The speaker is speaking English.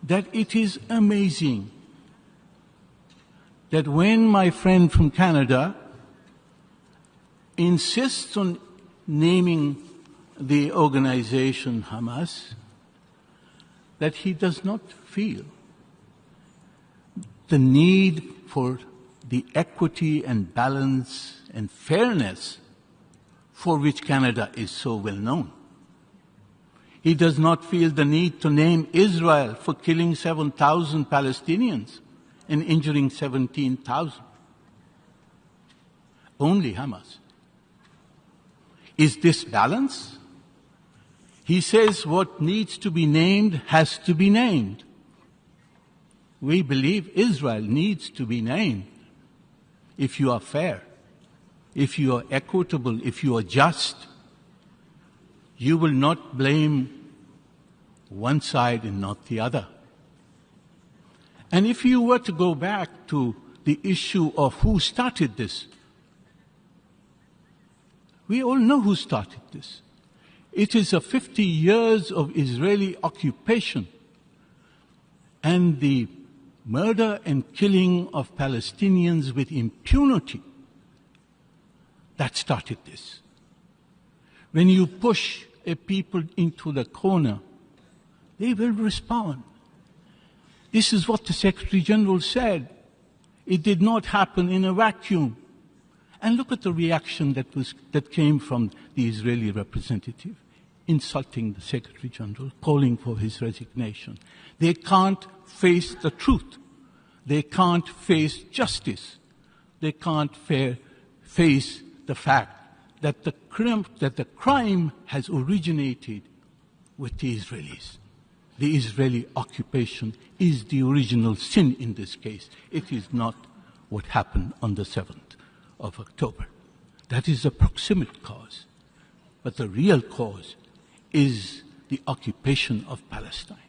that it is amazing that when my friend from Canada insists on naming the organization Hamas, that he does not feel the need for the equity and balance and fairness for which Canada is so well known. He does not feel the need to name Israel for killing 7,000 Palestinians and injuring 17,000. Only Hamas. Is this balance? He says what needs to be named has to be named. We believe Israel needs to be named. If you are fair, if you are equitable, if you are just, you will not blame one side and not the other. And if you were to go back to the issue of who started this, we all know who started this. It is 50 years of Israeli occupation and the murder and killing of Palestinians with impunity that started this. When you push a people into the corner, they will respond. This is what the Secretary General said. It did not happen in a vacuum. And look at the reaction that came from the Israeli representative, insulting the Secretary General, calling for his resignation. They can't face the truth. They can't face justice. They can't face the fact that the crime has originated with the Israelis. The Israeli occupation is the original sin in this case. It is not what happened on the 7th of October. That is the proximate cause. But the real cause is the occupation of Palestine.